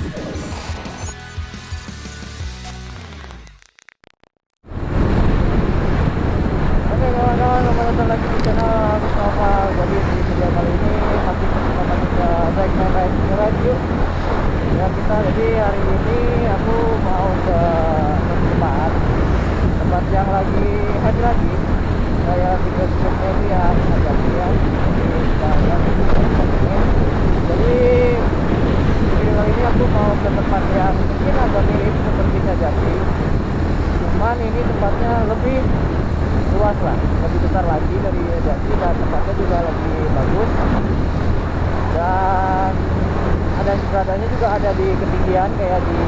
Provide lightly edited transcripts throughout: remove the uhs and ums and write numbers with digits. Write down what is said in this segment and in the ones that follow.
Oke kawan-kawan, selamat datang lagi di channel Agus Nova. Jadi di video kali ini masih bersama kita segmen review. Ya kita jadi hari ini aku mau ke tempat yang lagi hype lagi. Saya lagi ke sosial media Sajati ya. Jadi video kali ini aku mau ke tempat yang mungkin agak mirip seperti Sajati. Cuman ini tempatnya lebih luas lah, lebih besar lagi dari Sajati dan tempatnya juga lebih bagus. Dan beradanya juga ada di ketinggian kayak di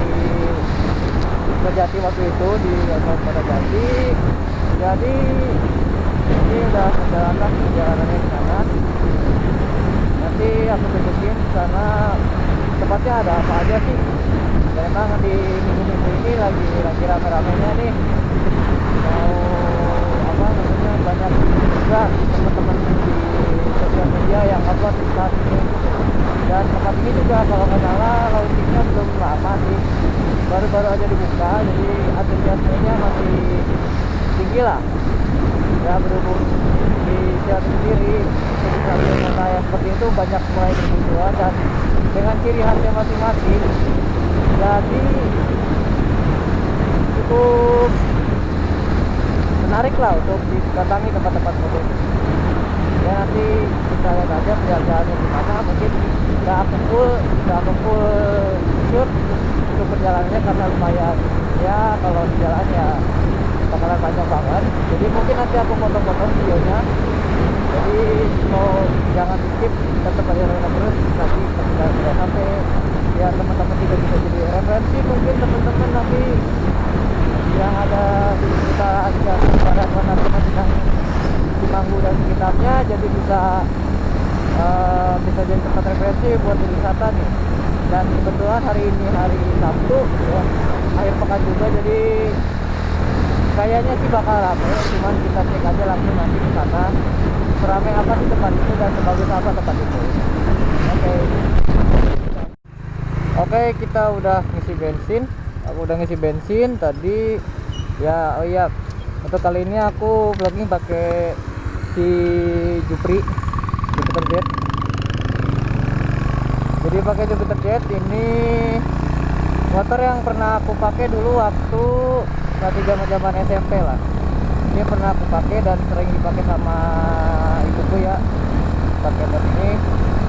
Sajati waktu itu di Kota Jati. Jadi ini udah menjalankan perjalanannya ke sana. Nanti aku tunjukin sana tempatnya ada apa aja sih. Memang di minggu-minggu ini lagi rame-ramenya nih. Mau apa namanya, banyak juga teman-teman di sosial media yang upload di saat ini. Dan tempat ini juga kalau nggak salah launchingnya belum lama sih, baru-baru aja dibuka, jadi antusiasmenya masih tinggi lah ya. Berhubung di Sajati sendiri kota yang seperti itu banyak mulai bermunculan dan dengan ciri khasnya masing-masing, jadi cukup menarik lah untuk didatangi tempat-tempat foto itu. Ya nanti kita lihat aja perjalanannya gimana. Mungkin nggak aku full shoot untuk perjalanannya karena lumayan ya, kalau di jalan ya bakalan panjang banget. Jadi mungkin nanti aku potong-potong videonya. Jadi mau jangan di skip, tetap aja nonton terus. Nanti kita sudah sampai ya, teman-teman juga bisa jadi referensi. Mungkin teman-teman nanti yang ada di sekitar barat teman-teman yang Cimanggu dan sekitarnya, jadi bisa jadi tempat referensi buat wisata nih. Dan kebetulan hari ini hari Sabtu ya, akhir pekan juga, jadi kayaknya sih bakal rame. Cuman kita cek aja langsung nanti di sana seramai apa sih tempat itu dan sebagus apa tempat itu. Oke, kita udah ngisi bensin. Aku udah ngisi bensin tadi ya. Oh iya, untuk kali ini aku vlogging pakai si Jupiter Jet. Jadi pakai Jupiter Jet ini motor yang pernah aku pakai dulu waktu masih zaman SMP lah. Ini pernah aku pakai dan sering dipakai sama ibuku ya, pakai motor ini.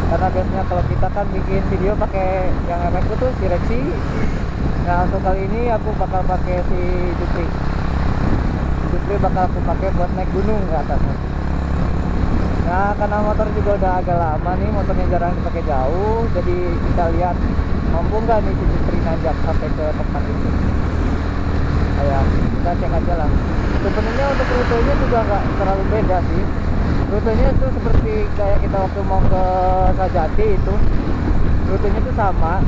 Karena biasanya kalau kita kan bikin video pakai yang MX itu si Rexy. Nah untuk kali ini aku bakal pakai si Jupiter bakal aku pakai buat naik gunung ke atasnya. Nah karena motor juga udah agak lama nih, motornya jarang dipakai jauh, jadi kita lihat mampu nggak nih si Jupiter nanjak sampai ke tempat itu. Kayak kita cek aja lah. Sebenarnya untuk rutenya juga nggak terlalu beda sih. Rutenya itu seperti kayak kita waktu mau ke Sajati itu, rutenya itu sama.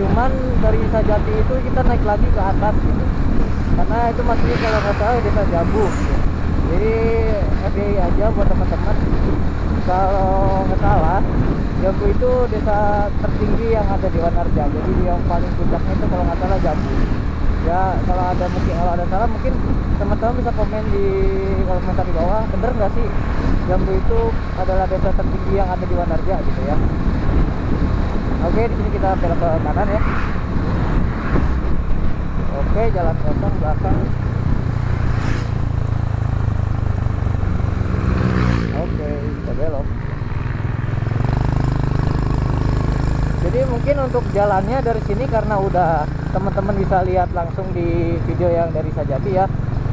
Cuman dari Sajati itu kita naik lagi ke atas gitu. Karena itu masih kalau nggak salah desa Jambu gitu. Jadi FYI aja buat teman-teman, kalau nggak salah Jambu itu desa tertinggi yang ada di Wanarja. Jadi yang paling puncaknya itu kalau nggak salah Jambu. Ya kalau ada salah mungkin teman-teman bisa komen di komentar di bawah, bener nggak sih Jambu itu adalah desa tertinggi yang ada di Wanarja gitu ya. Oke, di sini kita belok ke kanan ya. Oke, jalan kosong belakang. Oke, kita belok. Jadi mungkin untuk jalannya dari sini karena udah teman-teman bisa lihat langsung di video yang dari Sajati ya.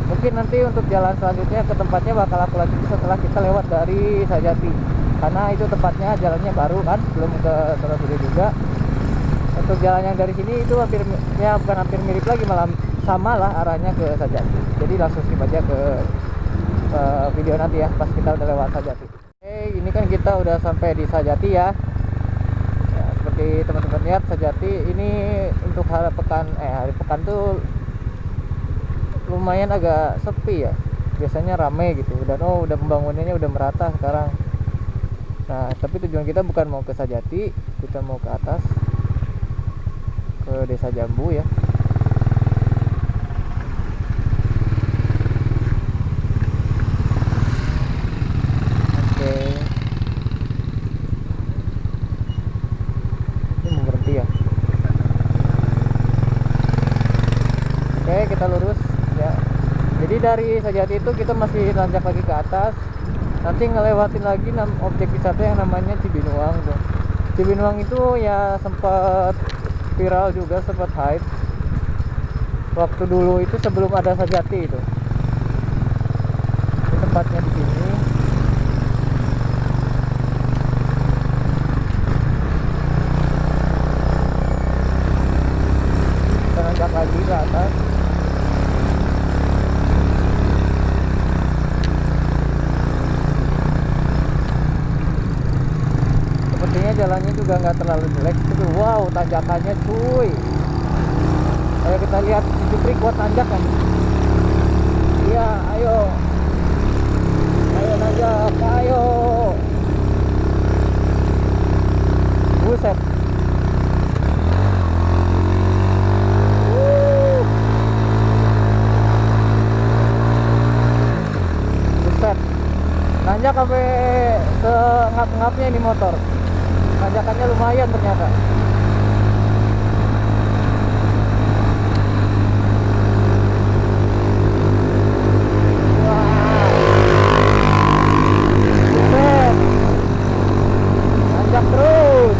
Mungkin nanti untuk jalan selanjutnya ke tempatnya bakal aku lanjut setelah kita lewat dari Sajati. Karena itu tempatnya jalannya baru kan, belum ke Surabaya juga. Untuk jalan yang dari sini itu bukan hampir mirip lagi, malah sama lah arahnya ke Sajati. Jadi langsung skip aja ke video nanti ya pas kita udah lewat Sajati. Oke, ini kan kita udah sampai di Sajati ya. Seperti teman-teman lihat, Sajati ini untuk hari pekan tuh lumayan agak sepi ya. Biasanya rame gitu. Dan udah pembangunannya udah merata sekarang. Nah, tapi tujuan kita bukan mau ke Sajati, kita mau ke atas. ke Desa Jambu ya. Oke, ini mau berhenti ya. Oke, kita lurus ya. Jadi dari Sajati itu kita masih nanjak lagi ke atas, nanti ngelewatin lagi objek wisata yang namanya Cibinuang tuh. Cibinuang itu ya sempat viral juga, sempat hype waktu dulu itu sebelum ada Sajati itu. Ini tempatnya di sini. Kita nanjak lagi ke atas. Sepertinya jalannya juga nggak terlalu jelek. Wow, tanjakannya cuy. Ayo kita lihat si Jupri kuat nanjak kan. Iya, ayo. Ayo nanjak, ayo. Buset. Buset. Nanjak sampai sengap-ngapnya ini motor. Tanjakannya lumayan ternyata. Nanjak terus.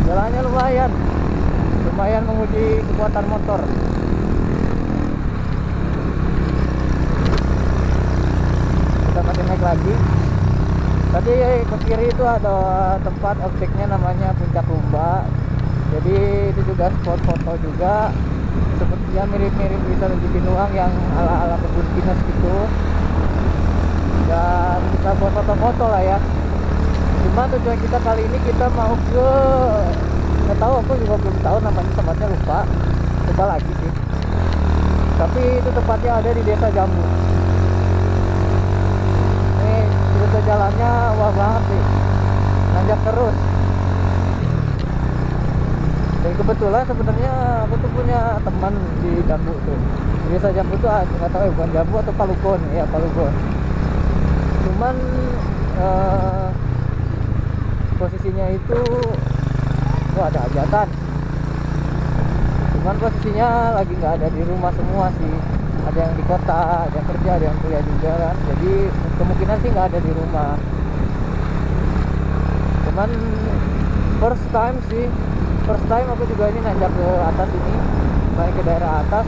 Jalannya lumayan menguji kekuatan motor. Kita masih naik lagi. Tadi ke kiri itu ada tempat objeknya namanya Puncak Lumba. Jadi itu juga spot foto juga, sepertinya mirip-mirip bisa di Cibinuang yang ala-ala kebun pinus gitu. Dan bisa buat foto-foto lah ya. Cuma tujuan kita kali ini kita mau ke, nggak tahu, aku juga belum tahu namanya, tempatnya lupa lagi sih. Tapi itu tempatnya ada di Desa Jambu. Ini rute jalannya wah banget sih, nanjak terus. Dan kebetulan sebenarnya aku tuh punya teman di Jambu tuh. Di Desa Jambu tuh nggak tahu ya, bukan Jambu atau Palugon ya, Palugon. Cuman posisinya itu ada hajatan. Cuman posisinya lagi nggak ada di rumah semua sih. Ada yang di kota, ada yang kerja, ada yang kuliah juga kan. Jadi kemungkinan sih nggak ada di rumah. Cuman first time aku juga ini nanjak ke atas ini, naik ke daerah atas.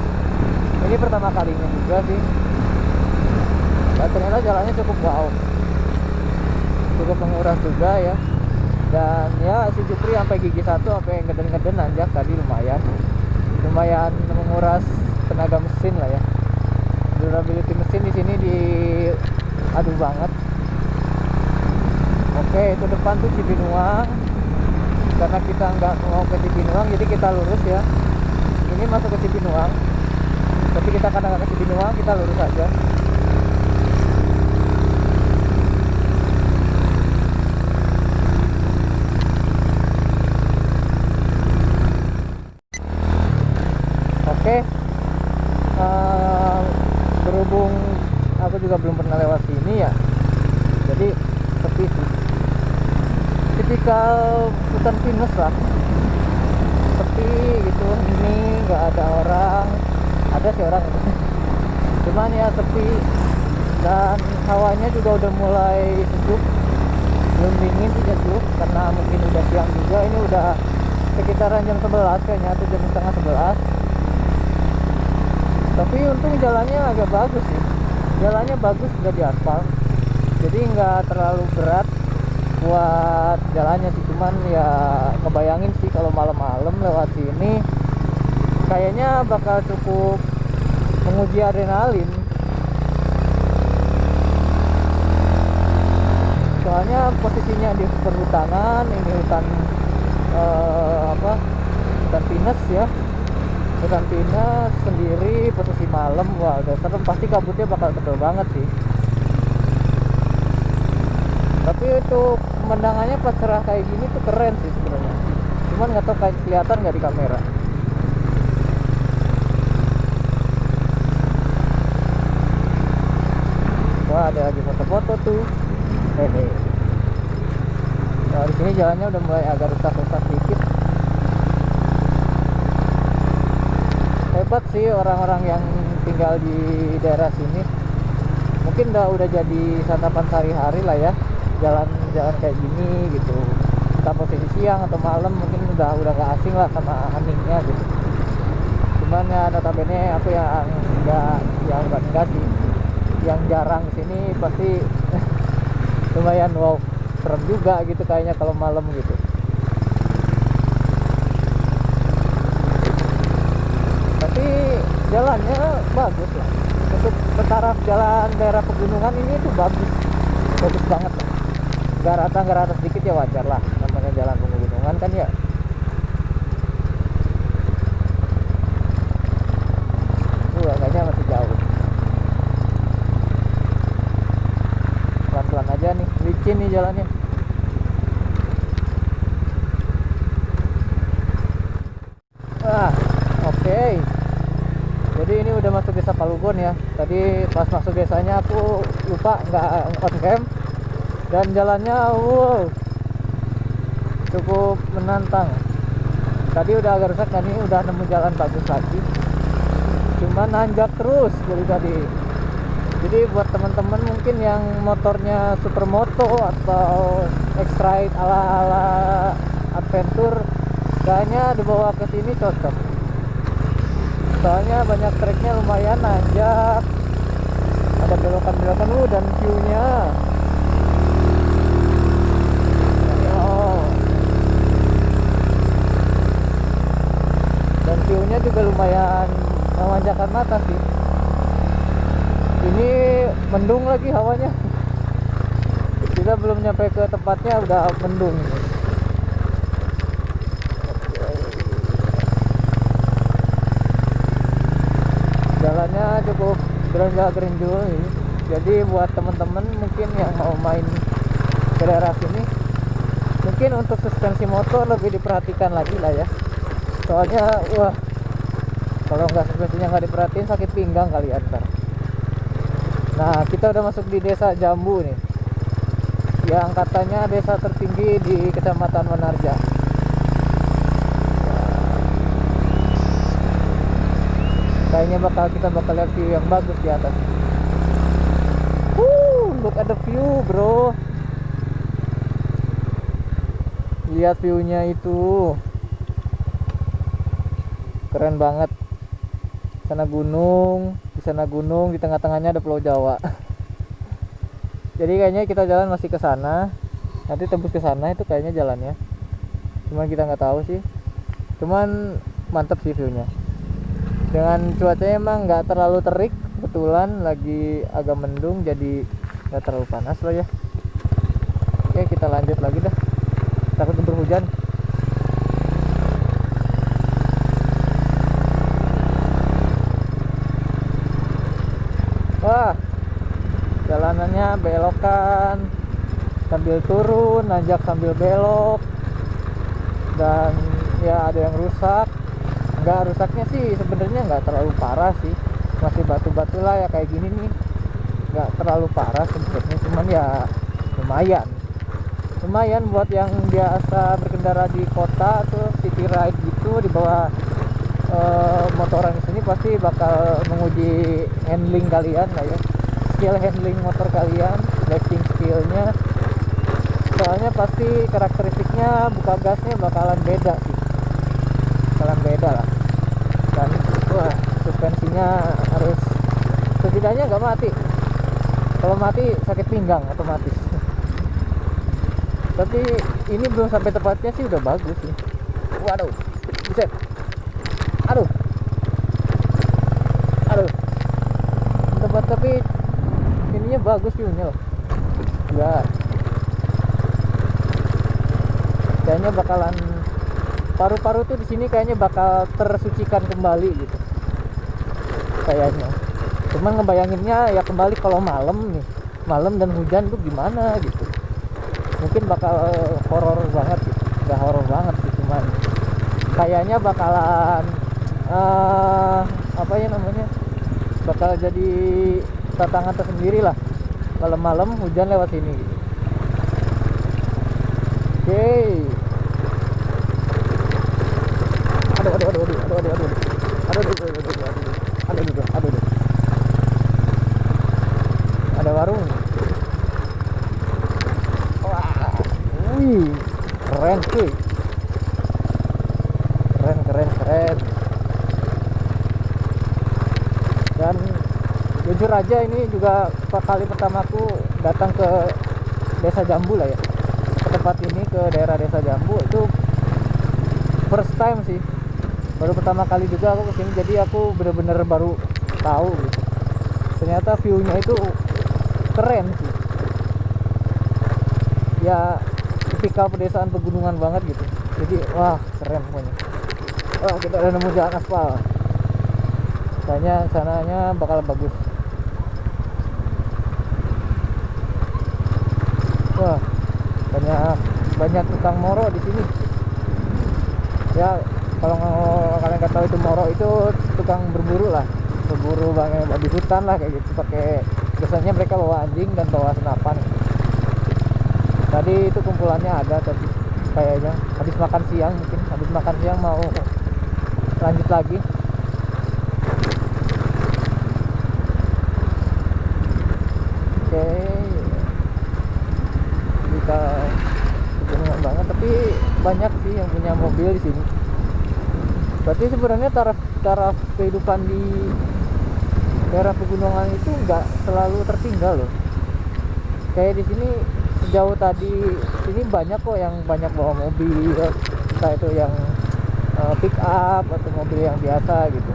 Ini pertama kalinya juga sih. Dan ternyata jalannya cukup wow, cukup menguras juga ya. Dan ya si Jupri sampai gigi 1 sampai ngeden-ngeden nanjak tadi lumayan menguras tenaga mesin lah ya. Durability mesin di sini aduh banget. Oke, itu depan tuh Cibinuang. Karena kita nggak mau ke Cibinuang, jadi kita lurus ya. Ini masuk ke Cibinuang, tapi kita karena nggak ke Cibinuang, kita lurus aja. Oke, berhubung aku juga belum pernah lewat sini ya, jadi sepi sih. Tipikal hutan pinus lah, sepi gitu. Ini nggak ada orang, ada sih orang cuman ya sepi. Dan hawanya juga udah mulai sejuk, belum dingin sih, sejuk karena mungkin udah siang juga. Ini udah sekitaran jam 11 kayaknya, atau jam setengah 11. Tapi untung jalannya agak bagus sih, jalannya bagus, udah diaspal, jadi nggak terlalu berat buat jalannya sih. Cuman ya ngebayangin sih kalau malam-malam lewat sini kayaknya bakal cukup menguji adrenalin. Soalnya posisinya di perhutanan, ini hutan hutan pinus ya, hutan pinus sendiri, posisi malam, wah udah serem, pasti kabutnya bakal tebel banget sih. Tapi Tapi untuk pemandangannya pas cerah kayak gini tuh keren sih sebenarnya. Cuman nggak tahu kayak kelihatan nggak di kamera. Wah, ada lagi foto-foto tuh. Hehe. Nah, di sini jalannya udah mulai agak rusak-rusak dikit. Hebat sih orang-orang yang tinggal di daerah sini. Mungkin udah jadi santapan sehari-hari lah ya, jalan-jalan kayak gini gitu. Entah posisi siang atau malam mungkin udah gak asing lah sama heningnya gitu. Cuman ya notabene aku yang enggak sih, yang jarang sini pasti lumayan wow, serem juga gitu kayaknya kalau malam gitu. Tapi jalannya bagus lah. Untuk setaraf jalan daerah pegunungan ini tuh bagus banget lah. Nggak rata sedikit ya wajar lah, namanya jalan pegunungan kan ya. Agaknya masih jauh. Pelan-pelan aja nih, licin nih jalannya. Oke. Jadi ini udah masuk desa Palugon ya. Tadi pas masuk desanya aku lupa nggak on cam. Dan jalannya wow, cukup menantang. Tadi udah agak rusak dan ini udah nemu jalan bagus lagi. Cuman nanjak terus dari tadi. Jadi buat teman-teman mungkin yang motornya supermoto atau X-Ride ala adventure, kayaknya dibawa ke sini cocok. Soalnya banyak treknya lumayan nanjak, ada belokan-belokan dan view-nya. Dan view-nya juga lumayan memanjakan mata sih. Ini mendung lagi hawanya. Kita belum nyampe ke tempatnya udah mendung. Jalannya cukup gerenjal-gerenjul. Jadi buat teman-teman mungkin yang mau main ke daerah sini, mungkin untuk suspensi motor lebih diperhatikan lagi lah ya. Soalnya wah, kalau nggak suspensinya nggak diperhatiin sakit pinggang kalian ntar. Nah, kita udah masuk di desa Jambu nih, yang katanya desa tertinggi di Kecamatan Menarja. Kayaknya kita bakal lihat view yang bagus di atas. Look at the view, bro. Lihat viewnya itu, keren banget. Di sana gunung, di tengah-tengahnya ada Pulau Jawa. Jadi kayaknya kita jalan masih ke sana. Nanti tembus ke sana itu kayaknya jalannya. Cuman kita nggak tahu sih. Cuman mantep sih viewnya. Dengan cuacanya emang nggak terlalu terik, kebetulan lagi agak mendung, jadi nggak terlalu panas lah ya. Oke, kita lanjut lagi dah. Takut keburu hujan. Wah, jalanannya belokan sambil turun, nanjak sambil belok, dan ya ada yang rusak. Enggak, rusaknya sih sebenarnya nggak terlalu parah sih, masih batu-batu lah ya kayak gini nih, nggak terlalu parah sebenarnya, cuman ya lumayan buat yang biasa berkendara di kota tuh city ride gitu, di bawah motoran di sini pasti bakal menguji handling kalian lah ya, skill handling motor kalian, driving skillnya. Soalnya pasti karakteristiknya buka gasnya bakalan beda sih, lah. Dan wah, suspensinya harus setidaknya nggak mati. Kalau mati sakit pinggang otomatis. Tapi ini belum sampai tempatnya sih udah bagus sih. Waduh, buset. Aduh, tempat tapi ininya bagus viewnya loh. Enggak, kayaknya bakalan paru-paru tuh di sini kayaknya bakal tersucikan kembali gitu kayaknya. Cuman ngebayanginnya ya kembali kalau malam dan hujan tuh gimana gitu. mungkin bakal horor banget sih. Nggak horor banget sih, cuman kayaknya bakalan apa ya namanya, bakal jadi tantangan tersendiri lah malam-malam hujan lewat sini gitu. Oke. Aduh aduh aduh aduh aduh aduh aduh aduh aduh aduh aduh aduh aduh aduh aduh aduh. Ada warung. Wah, wih, keren cuy, keren keren keren. Dan jujur aja ini juga kali pertamaku datang ke Desa Jambu lah ya, ke tempat ini, ke daerah Desa Jambu. Itu first time sih, baru pertama kali juga aku kesini, jadi aku bener-bener baru tahu gitu. Ternyata view-nya itu keren sih ya, tipikal pedesaan pegunungan banget gitu. Jadi wah keren pokoknya. Wah, kita udah nemu jalan aspal, kayaknya sananya bakal bagus. Wah, banyak banyak tukang moro di sini ya. Kalau kalian nggak tahu itu moro, itu tukang berburu lah, berburu banget di hutan lah kayak gitu. Pakai, biasanya mereka bawa anjing dan bawa senapan. Tadi itu kumpulannya ada, tapi kayaknya habis makan siang, mungkin habis makan siang mau lanjut lagi. Oke, kita pegunungan banget, tapi banyak sih yang punya mobil di sini. Berarti sebenarnya taraf kehidupan di daerah pegunungan itu nggak selalu tertinggal loh. Kayak di sini sejauh tadi ini banyak kok yang banyak bawa mobil, entah itu yang pick up atau mobil yang biasa gitu.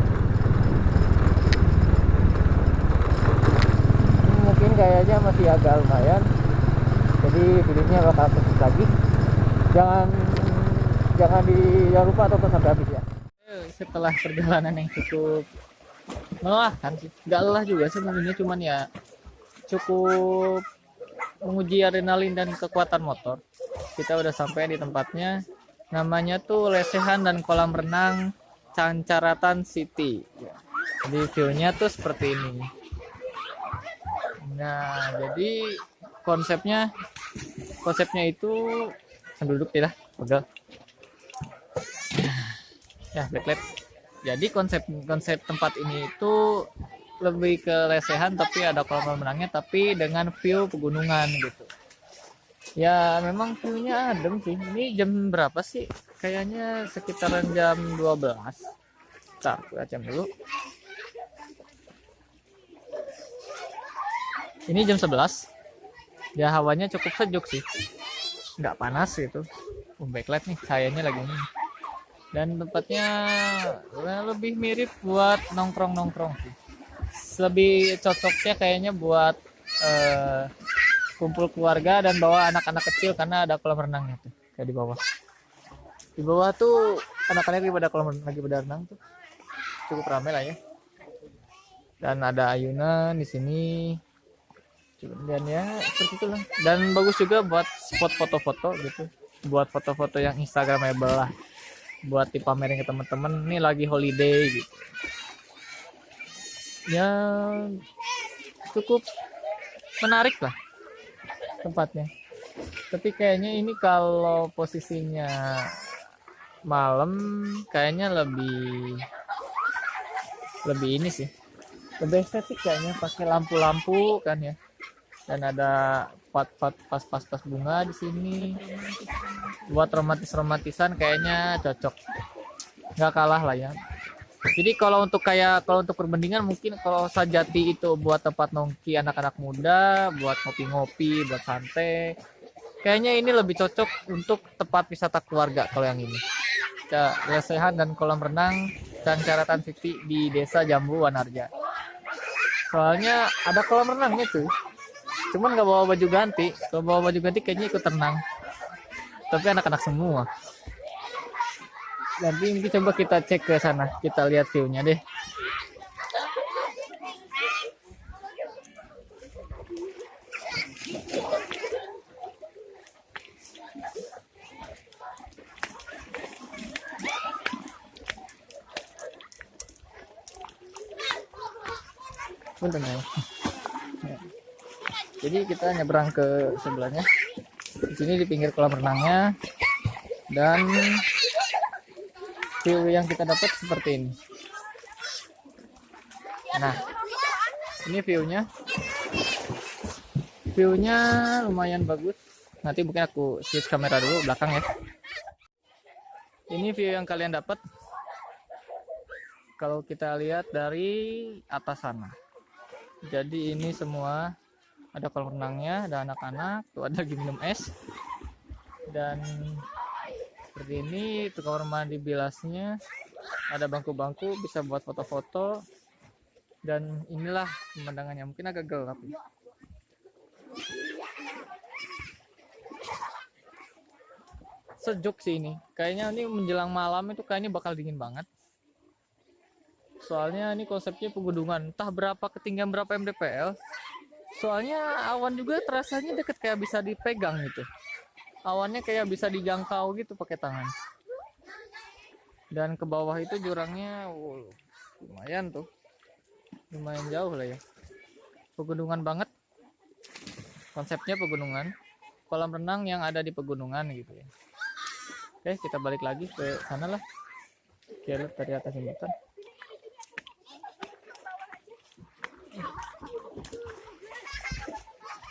Mungkin kayaknya masih agak lumayan, jadi videonya bakal terus lagi. Jangan jangan lupa tonton sampai habis ya. Setelah perjalanan yang cukup melelahkan sih, nggak lelah juga sebenarnya, cuman ya cukup menguji adrenalin dan kekuatan motor. Kita udah sampai di tempatnya, namanya tuh Lesehan dan Kolam Renang Cancaratan City. Jadi view-nya tuh seperti ini. Nah, jadi konsepnya itu sambil duduk tidak pegal ya, backlight. Jadi konsep tempat ini itu lebih ke lesehan, tapi ada kolam renangnya, tapi dengan view pegunungan gitu ya. Memang view-nya adem sih. Ini jam berapa sih? Kayaknya sekitaran jam 12. Bentar, baca dulu. Ini jam 11 ya, hawanya cukup sejuk sih, nggak panas gitu. Backlight nih, cahayanya lagi ini. Dan tempatnya lebih mirip buat nongkrong sih. Lebih cocoknya kayaknya buat kumpul keluarga dan bawa anak-anak kecil, karena ada kolam renangnya tuh kayak di bawah. Di bawah tuh anak-anak pada kolam lagi pada renang tuh, cukup ramai lah ya. Dan ada ayunan di sini. Dan ya seperti itulah. Dan bagus juga buat spot foto-foto gitu, buat foto-foto yang instagramable lah, buat dipamerin ke teman-teman ini lagi holiday gitu ya. Cukup menarik lah tempatnya, tapi kayaknya ini kalau posisinya malam kayaknya lebih ini sih, lebih estetik kayaknya, pakai lampu-lampu kan ya. Dan ada pas bunga di sini buat romantisan, kayaknya cocok, nggak kalah lah ya. Jadi kalau untuk perbandingan, mungkin kalau Sajati itu buat tempat nongki anak-anak muda, buat ngopi-ngopi, buat santai, kayaknya ini lebih cocok untuk tempat wisata keluarga. Kalau yang ini Lesehan dan Kolam Renang Cancaratan City di Desa Jambu Wanarja. Soalnya ada kolam renangnya tuh, cuman nggak bawa baju ganti. Kalau bawa baju ganti kayaknya ikut renang, tapi anak-anak semua. Nanti coba kita cek ke sana, kita lihat view-nya deh. Punten ya. Ya. Jadi kita nyebrang ke sebelahnya. Di sini di pinggir kolam renangnya, dan view yang kita dapat seperti ini. Nah, ini view-nya lumayan bagus. Nanti mungkin aku switch kamera dulu belakang ya. Ini view yang kalian dapat kalau kita lihat dari atas sana. Jadi ini semua ada kolam renangnya, ada anak-anak, tuh ada lagi minum es, dan seperti ini tuh kamar mandi bilasnya, ada bangku-bangku bisa buat foto-foto, dan inilah pemandangannya. Mungkin agak gelap ya. Sejuk sih ini, kayaknya ini menjelang malam itu kayaknya bakal dingin banget. Soalnya ini konsepnya pegunungan, entah berapa ketinggian berapa mdpl. Soalnya awan juga terasanya deket, kayak bisa dipegang gitu. Awannya kayak bisa dijangkau gitu pakai tangan. Dan ke bawah itu jurangnya lumayan tuh. Lumayan jauh lah ya. Pegunungan banget. Konsepnya pegunungan. Kolam renang yang ada di pegunungan gitu ya. Oke, kita balik lagi ke sana lah. Kita lihat dari atas jembatan.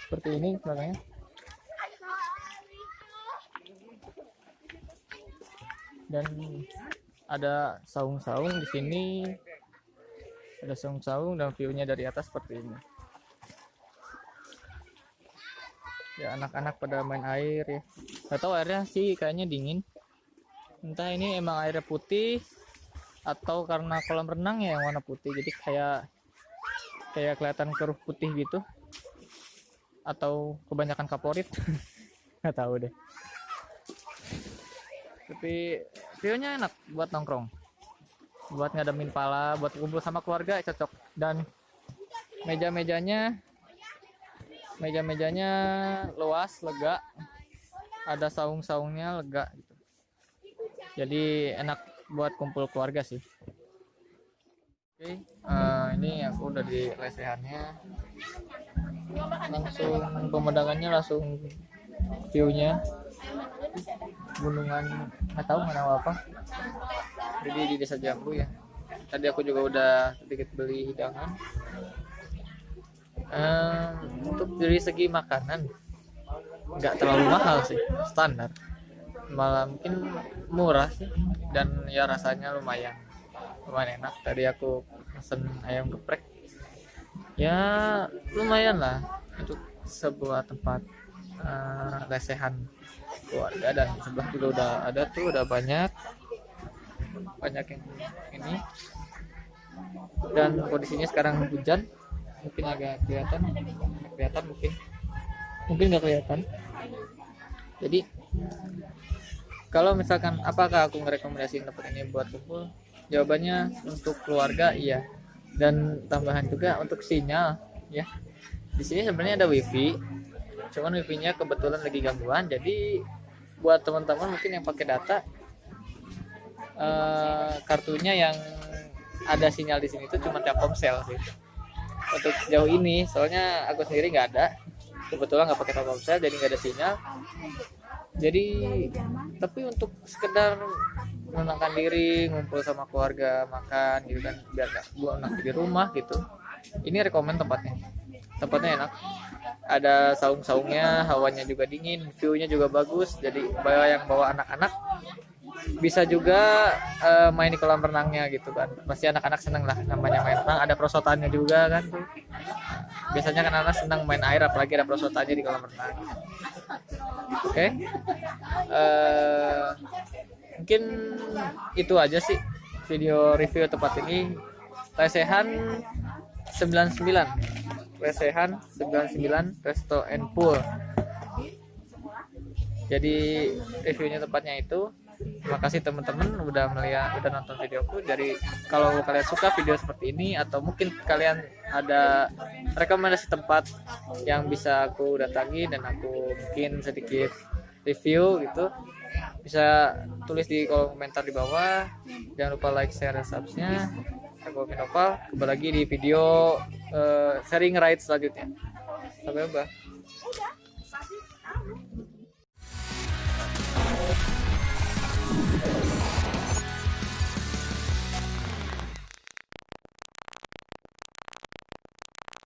Seperti ini belakangnya. Dan ada saung-saung di sini. Ada saung-saung dan view-nya dari atas seperti ini. Ya, anak-anak pada main air ya. Nggak tahu airnya sih kayaknya dingin. Entah ini emang airnya putih atau karena kolam renang ya yang warna putih. Jadi kayak kelihatan keruh putih gitu. Atau kebanyakan kaporit. Nggak tahu deh. Tapi view-nya enak buat nongkrong, buat ngademin pala, buat kumpul sama keluarga cocok. Dan meja-mejanya luas, lega, ada saung-saungnya lega gitu. Jadi enak buat kumpul keluarga sih. Oke, ini aku udah di lesehannya. Langsung pemandangannya, langsung view-nya gunungan, nggak tahu mana apa. Jadi di Desa Jambu ya. Tadi aku juga udah sedikit beli hidangan. Untuk dari segi makanan nggak terlalu mahal sih, standar, malah mungkin murah sih, dan ya rasanya lumayan enak. Tadi aku pesen ayam geprek, ya lumayan lah untuk sebuah tempat lesehan keluarga. Dan sebelah juga udah ada tuh, udah banyak yang ini. Dan kondisinya sekarang hujan, mungkin agak kelihatan mungkin nggak kelihatan. Jadi kalau misalkan apakah aku ngerekomendasiin tempat ini buat kumpul, jawabannya untuk keluarga iya. Dan tambahan juga untuk sinyal ya, di sini sebenarnya ada wifi, cuman wifi-nya kebetulan lagi gangguan. Jadi buat teman-teman mungkin yang pakai data, kartunya yang ada sinyal di sini itu cuma Telkomsel sih untuk sejauh ini. Soalnya aku sendiri nggak ada, kebetulan nggak pakai Telkomsel, jadi nggak ada sinyal. Jadi tapi untuk sekedar menenangkan diri, ngumpul sama keluarga, makan gitu kan, biar nggak buang di rumah gitu, ini rekomen tempatnya enak. Ada saung-saungnya, hawanya juga dingin, view-nya juga bagus. Jadi yang bawa anak-anak bisa juga main di kolam renangnya gitu kan. Pasti anak-anak seneng lah, namanya main renang, ada perosotannya juga kan tuh. Biasanya kan anak senang main air, apalagi ada perosotannya di kolam renang. Oke. Mungkin itu aja sih video review tempat ini. Lesehan 99 Resto and Pool. Jadi reviewnya tempatnya itu. Terima kasih teman-teman udah nonton videoku. Jadi kalau kalian suka video seperti ini, atau mungkin kalian ada rekomendasi tempat yang bisa aku datangi dan aku mungkin sedikit review gitu, bisa tulis di kolom komentar di bawah. Jangan lupa like, share, dan subscribe-nya. Aku Vinova, kembali lagi di video sharing ride selanjutnya. Sampai jumpa.